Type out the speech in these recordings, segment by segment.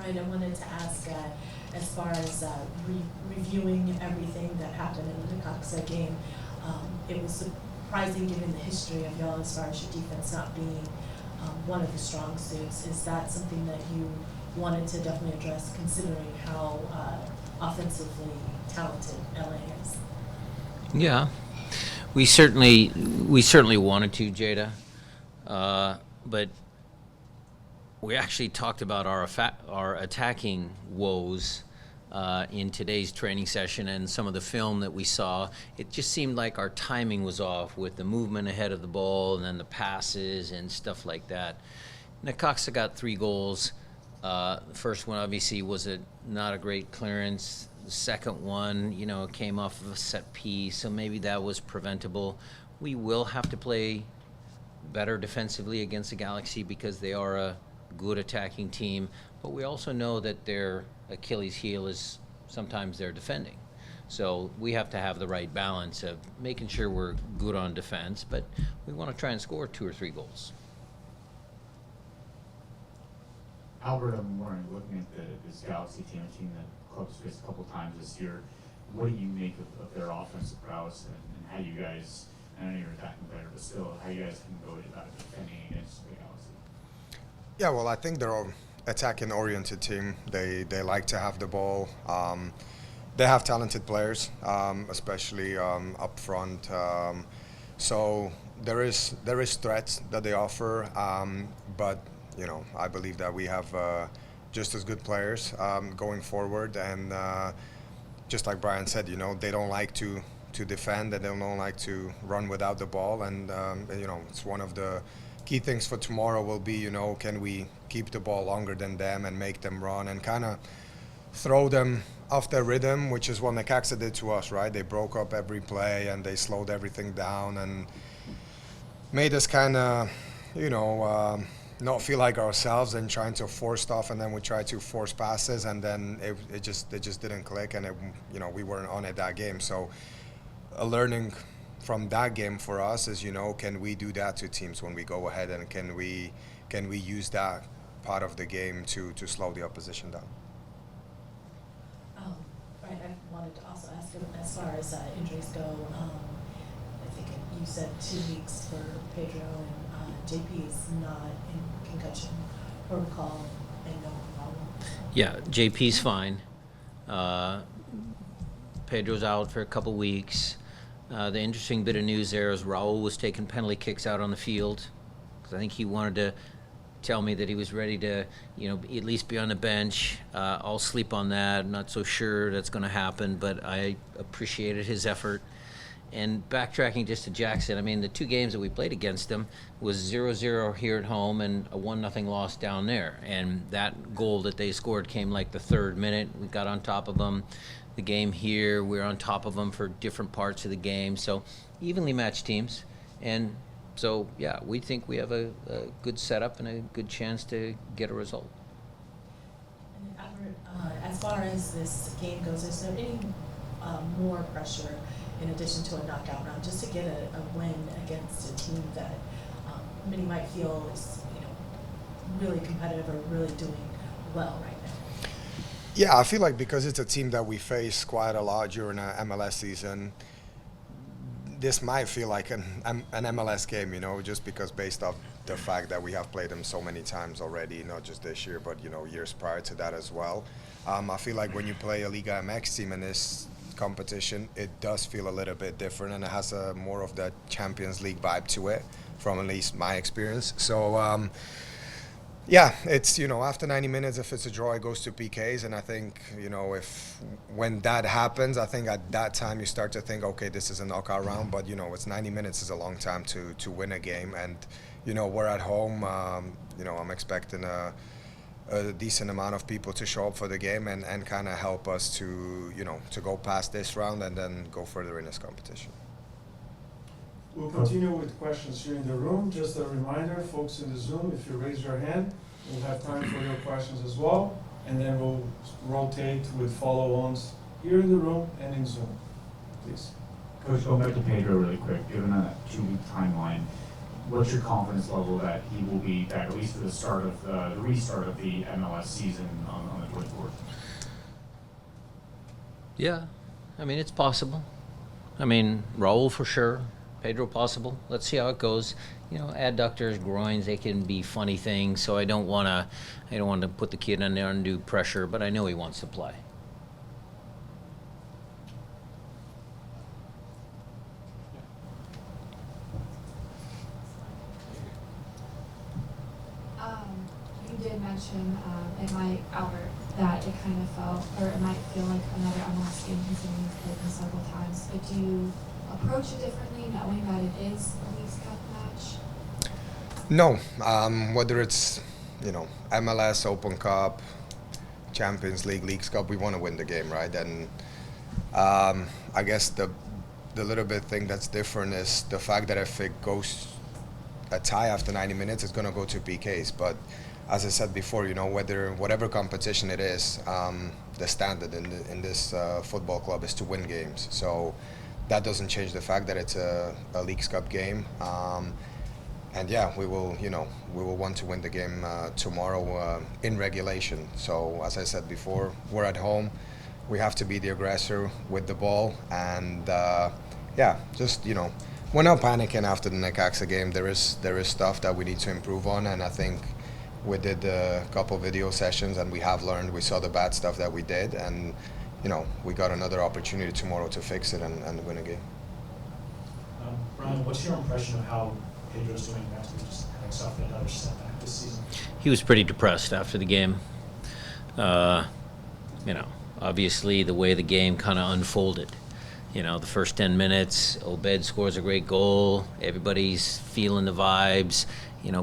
Brian, I wanted to ask, as far as reviewing everything that happened in the Necaxa game, it was surprising given the history of y'all as far as your defense not being one of the strong suits. Is that something that you wanted to definitely address, considering how offensively talented LA is? Yeah, we certainly wanted to, Jada, but we actually talked about our attacking woes in today's training session, and some of the film that we saw. It just seemed like our timing was off with the movement ahead of the ball and then the passes and stuff like that. Necaxa got 3 goals. The first one obviously was not a great clearance. The second one, came off of a set piece, so maybe that was preventable. We will have to play better defensively against the Galaxy because they are a good attacking team, but we also know that their Achilles heel is sometimes their defending. So we have to have the right balance of making sure we're good on defense, but we want to try and score 2 or 3 goals. Albert, I'm wondering, looking at this Galaxy team, a team that club's faced a couple times this year, what do you make of their offensive prowess and how you guys, I know you're attacking better, but still, how you guys can go about defending against the Galaxy? Yeah, well, I think they're an attacking-oriented team. They like to have the ball. They have talented players, especially up front. So there is threats that they offer, but I believe that we have just as good players going forward. And just like Brian said, they don't like to defend, and they don't like to run without the ball. And it's one of the key things for tomorrow will be, can we keep the ball longer than them and make them run and kind of throw them off their rhythm, which is what Necaxa did to us, right? They broke up every play and they slowed everything down and made us kind of, not feel like ourselves and trying to force stuff, and then we tried to force passes, and then it just didn't click, and we weren't on it that game. So a learning from that game for us is, can we do that to teams when we go ahead, and can we use that part of the game to slow the opposition down? Right, I wanted to also ask him, as far as injuries go, I think you said 2 weeks for Pedro, and JP is not in concussion protocol, and no problem. Yeah, JP's fine. Pedro's out for a couple weeks. The interesting bit of news there is Raul was taking penalty kicks out on the field, because I think he wanted to tell me that he was ready to, at least be on the bench. I'll sleep on that. I'm not so sure that's going to happen, but I appreciated his effort. And backtracking just to Jackson, the 2 games that we played against him was 0-0 here at home and a 1-0 loss down there. And that goal that they scored came like the 3rd minute. We got on top of them. The game here, we were on top of them for different parts of the game. So evenly matched teams. And so, yeah, we think we have a good setup and a good chance to get a result. And Albert, as far as this game goes, is there any more pressure in addition to a knockout round, just to get a win against a team that many might feel is really competitive or really doing well right now? Yeah, I feel like because it's a team that we face quite a lot during an MLS season, this might feel like an MLS game, just because based off the fact that we have played them so many times already, not just this year, but years prior to that as well. I feel like when you play a Liga MX team in this competition, it does feel a little bit different, and it has more of that Champions League vibe to it, from at least my experience. So yeah, it's after 90 minutes, if it's a draw, it goes to PKs, and I think when that happens, I think at that time you start to think, okay, this is a knockout round, but it's 90 minutes is a long time to win a game, and we're at home. I'm expecting a decent amount of people to show up for the game and kind of help us to go past this round and then go further in this competition. We'll continue with questions here in the room. Just a reminder, folks in the Zoom, if you raise your hand, we'll have time for your questions as well, and then we'll rotate with follow-ons here in the room and in Zoom. Please. Coach, going back to Pedro really quick, given a 2-week timeline, what's your confidence level that he will be back, at least for the restart of the MLS season on going forward? Yeah, I mean, it's possible. I mean, Raul for sure. Pedro possible. Let's see how it goes. You know, adductors, groins, they can be funny things. So I don't want to put the kid under undue pressure, but I know he wants to play. You did mention it might, Albert, that it kind of felt, or it might feel like another MLS game considering you've played them several times. But do you approach it differently, knowing that it is a Leagues Cup match? No, whether it's MLS, Open Cup, Champions League, Leagues Cup, we want to win the game, right? And I guess the little bit thing that's different is the fact that if it goes a tie after 90 minutes, it's going to go to PKs. But as I said before, whatever competition it is, the standard in this football club is to win games. So that doesn't change the fact that it's a Leagues Cup game. And yeah, we will want to win the game tomorrow in regulation. So as I said before, we're at home. We have to be the aggressor with the ball, and we're not panicking after the Necaxa game. There is stuff that we need to improve on, and I think we did a couple video sessions, and we have learned. We saw the bad stuff that we did, and we got another opportunity tomorrow to fix it and win a game. Brian, what's your impression of how Pedro's doing after just having suffered another setback this season? He was pretty depressed after the game. Obviously the way the game kind of unfolded. The first 10 minutes, Obed scores a great goal. Everybody's feeling the vibes.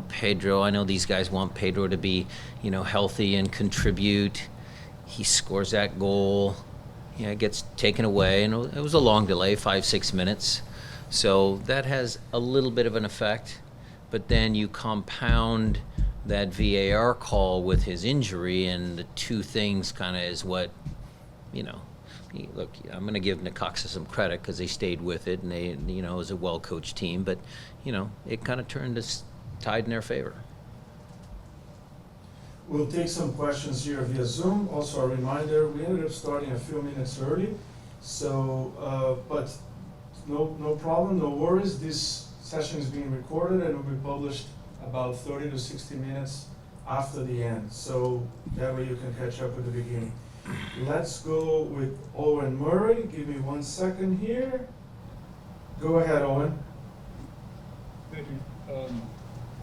Pedro, I know these guys want Pedro to be, healthy and contribute. He scores that goal. It gets taken away, and it was a long delay, 5-6 minutes. So that has a little bit of an effect. But then you compound that VAR call with his injury, and the two things kind of is what, look, I'm going to give Necaxa some credit because they stayed with it, and they, it was a well-coached team. But, it kind of turned this tide in their favor. We'll take some questions here via Zoom. Also a reminder, we ended up starting a few minutes early. So, but no problem, no worries. This session is being recorded and will be published about 30 to 60 minutes after the end. So that way you can catch up with the beginning. Let's go with Owen Murray. Give me 1 second here. Go ahead, Owen. Thank you.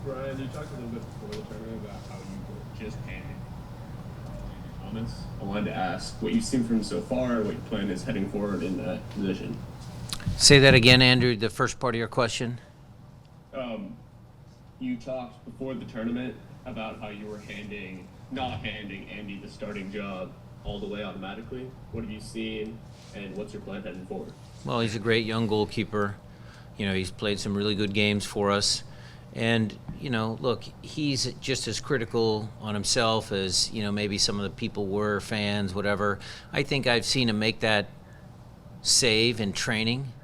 Brian, you talked a little bit before the tournament about how you were just panicking. Comments. I wanted to ask what you've seen from him so far, what your plan is heading forward in that position. Say that again, Andrew, the first part of your question. You talked before the tournament about how you were not handing Andy the starting job all the way automatically. What have you seen, and what's your plan heading forward? Well, he's a great young goalkeeper. He's played some really good games for us. And, look, he's just as critical on himself as, maybe some of the people were, fans, whatever. I think I've seen him make that save in training.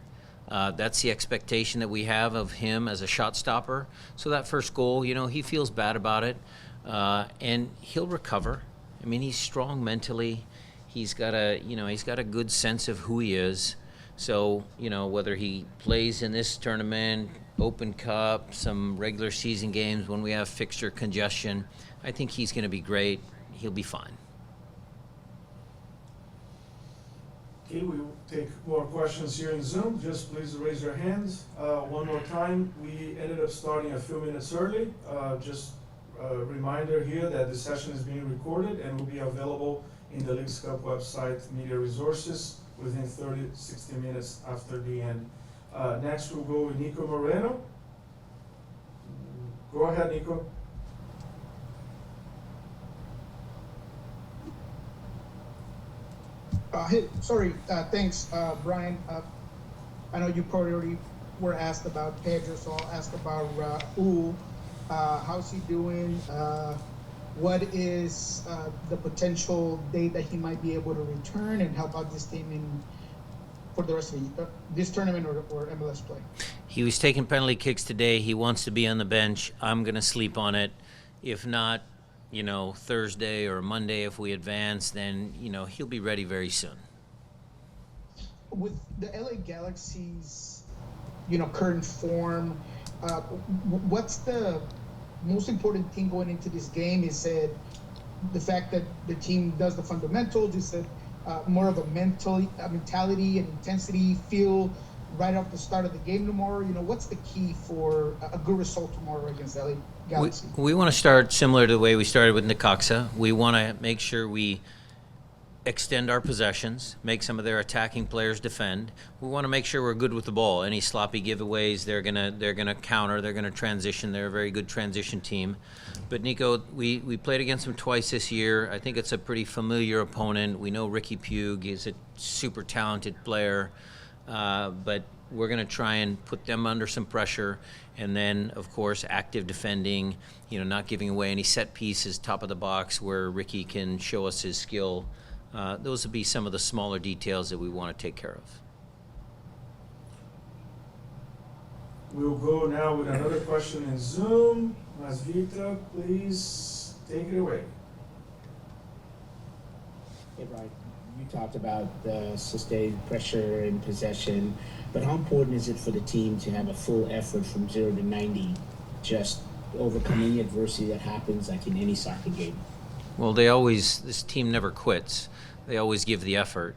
That's the expectation that we have of him as a shot stopper. So that first goal, he feels bad about it. And he'll recover. I mean, he's strong mentally. He's got a good sense of who he is. So, whether he plays in this tournament, Open Cup, some regular season games when we have fixture congestion, I think he's going to be great. He'll be fine. Okay, we will take more questions here in Zoom. Just please raise your hands. One more time, we ended up starting a few minutes early. Just a reminder here that the session is being recorded and will be available in the Leagues Cup website, Media Resources, within 30-60 minutes after the end. Next, we'll go with Nico Moreno. Go ahead, Nico. Thanks, Brian. I know you probably already were asked about Pedro, so I'll ask about Raul. How's he doing? What is the potential date that he might be able to return and help out this team for the rest of this tournament or MLS play? He was taking penalty kicks today. He wants to be on the bench. I'm going to sleep on it. If not, Thursday or Monday if we advance, then, he'll be ready very soon. With the LA Galaxy's, current form, what's the most important thing going into this game? Is it the fact that the team does the fundamentals? Is it more of a mentality and intensity feel right off the start of the game tomorrow? What's the key for a good result tomorrow against LA Galaxy? We want to start similar to the way we started with Necaxa. We want to make sure we extend our possessions, make some of their attacking players defend. We want to make sure we're good with the ball. Any sloppy giveaways, they're gonna counter, they're gonna transition. They're a very good transition team. But Nico, we played against them twice this year. I think it's a pretty familiar opponent. We know Ricky Pugh is a super talented player, but we're gonna try and put them under some pressure. And then, of course, active defending, not giving away any set pieces, top of the box where Ricky can show us his skill. Those would be some of the smaller details that we want to take care of. We'll go now with another question in Zoom. Masvita, please take it away. Hey, Brian, you talked about the sustained pressure and possession, but how important is it for the team to have a full effort from 0 to 90, just overcoming adversity that happens like in any soccer game? Well, this team never quits. They always give the effort.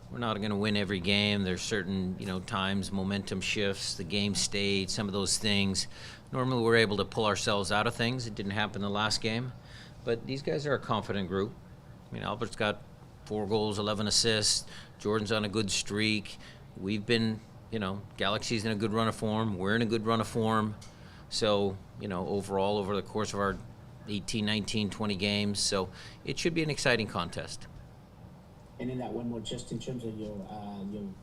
We're not going to win every game. There's certain, times momentum shifts, the game state, some of those things. Normally we're able to pull ourselves out of things. It didn't happen the last game. But these guys are a confident group. Albert's got 4 goals, 11 assists. Jordan's on a good streak. We've been, Galaxy's in a good run of form. We're in a good run of form. So, overall over the course of our 18, 19, 20 games. So it should be an exciting contest. And in that one more, just in terms of your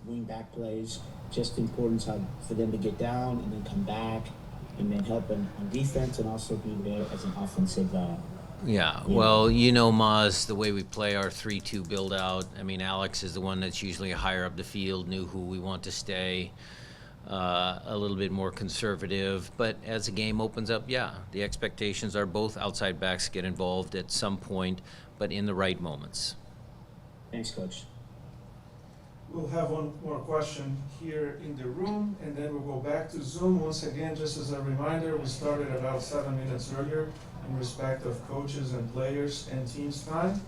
wing back plays, just important for them to get down and then come back and then help on defense and also be there as an offensive. Yeah, well, Maz, the way we play our 3-2 build out. Alex is the one that's usually higher up the field, knew who we want to stay. A little bit more conservative, but as the game opens up, the expectations are both outside backs get involved at some point, but in the right moments. Thanks, Coach. We'll have one more question here in the room, and then we'll go back to Zoom. Once again, just as a reminder, we started about 7 minutes earlier in respect of coaches and players and teams time.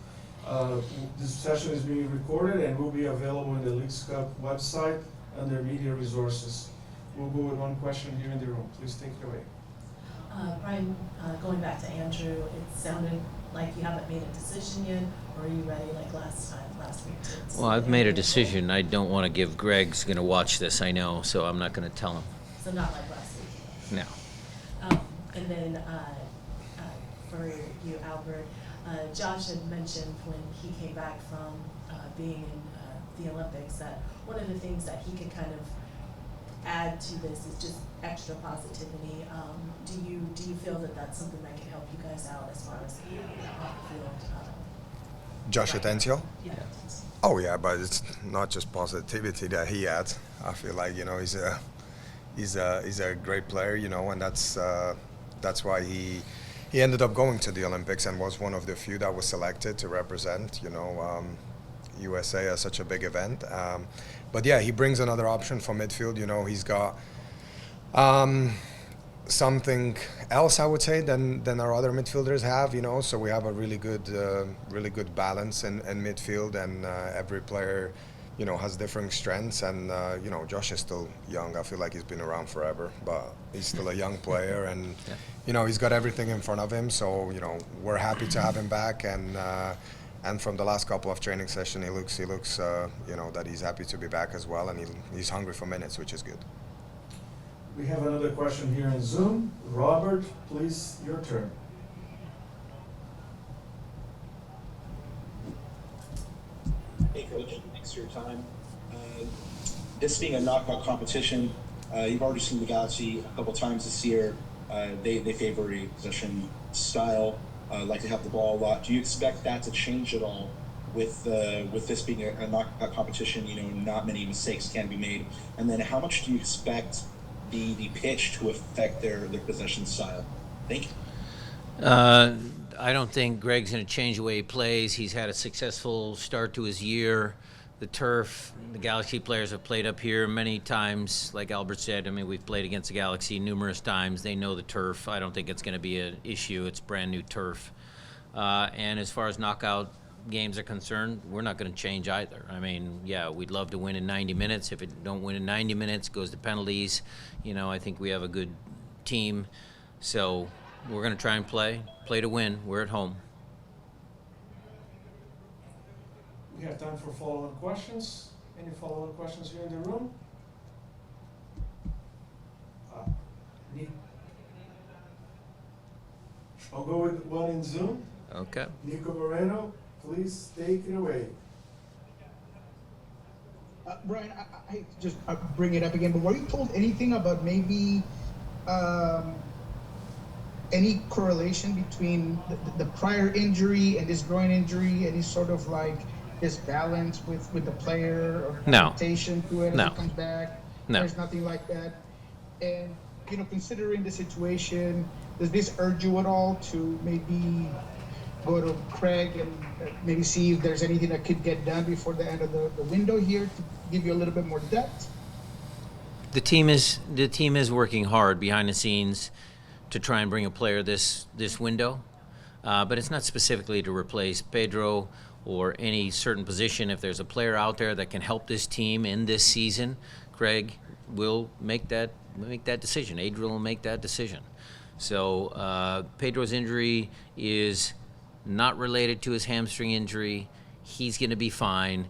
This session is being recorded and will be available in the Leagues Cup website under media resources. We'll go with one question here in the room. Please take it away. Brian, going back to Andrew, it sounded like you haven't made a decision yet, or are you ready like last week? Well, I've made a decision. I don't want to give Greg's going to watch this, I know, so I'm not going to tell him. So not like last week? No. And then for you, Albert, Josh had mentioned when he came back from being in the Olympics that one of the things that he could kind of add to this is just extra positivity. Do you feel that that's something that can help you guys out as far as off-field? Josh Atencio? Yeah. Oh yeah, but it's not just positivity that he adds. I feel like he's a great player, and that's why he ended up going to the Olympics and was one of the few that was selected to represent USA as such a big event. But yeah, he brings another option for midfield. He's got something else, I would say, than our other midfielders have. So we have a really good balance in midfield, and every player, has different strengths. And Josh is still young. I feel like he's been around forever, but he's still a young player, and he's got everything in front of him. So we're happy to have him back, and from the last couple of training sessions, he looks that he's happy to be back as well, and he's hungry for minutes, which is good. We have another question here in Zoom. Robert, please, your turn. Hey, Coach. Thanks for your time. This being a knockout competition, you've already seen the Galaxy a couple times this year. They favor a possession style, like to have the ball a lot. Do you expect that to change at all with this being a knockout competition? Not many mistakes can be made. And then how much do you expect the pitch to affect their possession style? Thank you. I don't think Greg's going to change the way he plays. He's had a successful start to his year. The turf, the Galaxy players have played up here many times. Like Albert said, I mean, we've played against the Galaxy numerous times. They know the turf. I don't think it's going to be an issue. It's brand new turf. And as far as knockout games are concerned, we're not going to change either. I mean, yeah, we'd love to win in 90 minutes. If it don't win in 90 minutes, it goes to penalties. You know, I think we have a good team. So we're going to try and play to win. We're at home. We have time for follow-on questions. Any follow-on questions here in the room? Nick? I'll go with one in Zoom. Okay. Nico Moreno, please take it away. Brian, I hate to just bring it up again, but were you told anything about maybe any correlation between the prior injury and this groin injury? Any sort of like disbalance with the player or No. adaptation to it as No. it comes back? No. There's nothing like that. And considering the situation, does this urge you at all to maybe go to Craig and maybe see if there's anything that could get done before the end of the window here to give you a little bit more depth? The team is working hard behind the scenes to try and bring a player this window, but it's not specifically to replace Pedro or any certain position. If there's a player out there that can help this team in this season, Craig will make that decision. Adrian will make that decision. So Pedro's injury is not related to his hamstring injury. He's going to be fine.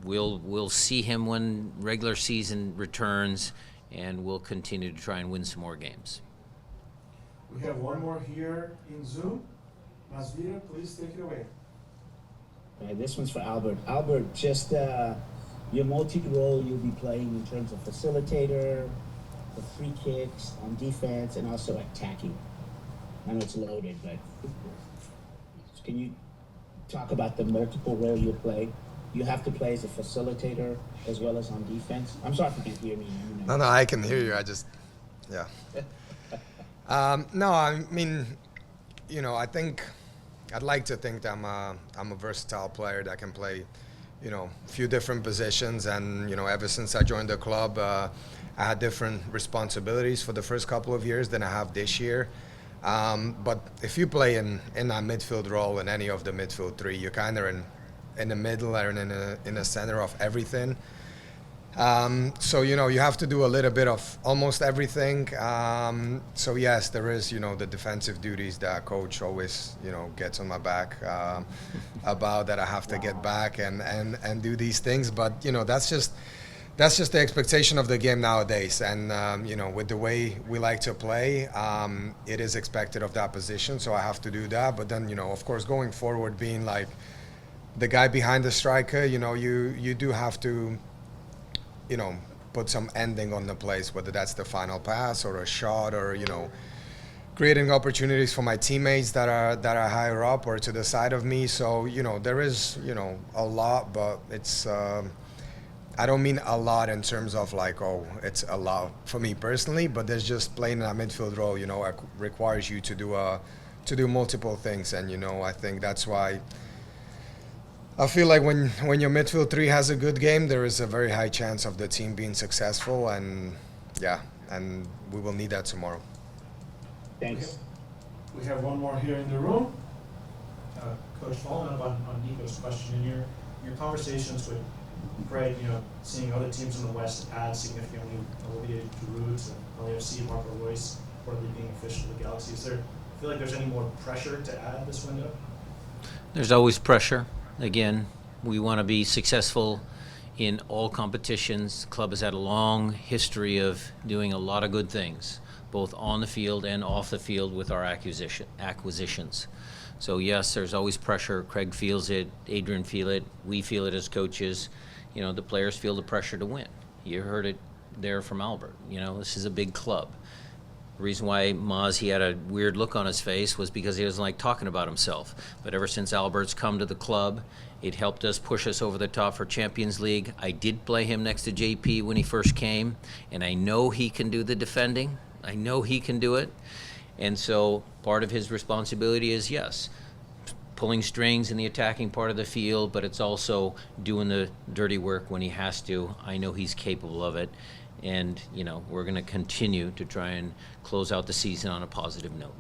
We'll see him when regular season returns, and we'll continue to try and win some more games. We have one more here in Zoom. Masvira, please take it away. This one's for Albert. Albert, just your multi-role you'll be playing in terms of facilitator, the free kicks on defense, and also attacking. I know it's loaded, but can you talk about the multiple role you'll play? You have to play as a facilitator as well as on defense. I'm sorry if you can't hear me. No, I can hear you. I just, yeah. No, I mean, I think I'd like to think that I'm a versatile player that can play, a few different positions. And, ever since I joined the club, I had different responsibilities for the first couple of years than I have this year. But if you play in that midfield role in any of the midfield three, you're kind of in the middle or in the center of everything. So, you have to do a little bit of almost everything. So, yes, there is, the defensive duties that coach always, gets on my back about that I have to get back and do these things. But, that's just the expectation of the game nowadays. And, with the way we like to play, it is expected of that position. So I have to do that. But then, of course, going forward, being like the guy behind the striker, you do have to, put some ending on the plays, whether that's the final pass or a shot or, creating opportunities for my teammates that are higher up or to the side of me. So, there is, a lot, but it's, I don't mean a lot in terms of like, oh, it's a lot for me personally, but there's just playing that midfield role, requires you to do multiple things. And, I think that's why I feel like when your midfield three has a good game, there is a very high chance of the team being successful, and we will need that tomorrow. Thanks. We have one more here in the room. Coach, following up on Nico's question, in your conversations with Greg, seeing other teams in the West add significantly, Olivier Giroud and LAFC, Marco Reus, reportedly being official with the Galaxy, I feel like there's any more pressure to add this window? There's always pressure. Again, we want to be successful in all competitions. The club has had a long history of doing a lot of good things, both on the field and off the field with our acquisitions. So yes, there's always pressure. Craig feels it, Adrian feels it, we feel it as coaches. The players feel the pressure to win. You heard it there from Albert. This is a big club. The reason why Maz, he had a weird look on his face was because he doesn't like talking about himself. But ever since Albert's come to the club, it helped us push us over the top for Champions League. I did play him next to JP when he first came, and I know he can do the defending. I know he can do it. And so part of his responsibility is, yes, pulling strings in the attacking part of the field, but it's also doing the dirty work when he has to. I know he's capable of it. And, we're going to continue to try and close out the season on a positive note.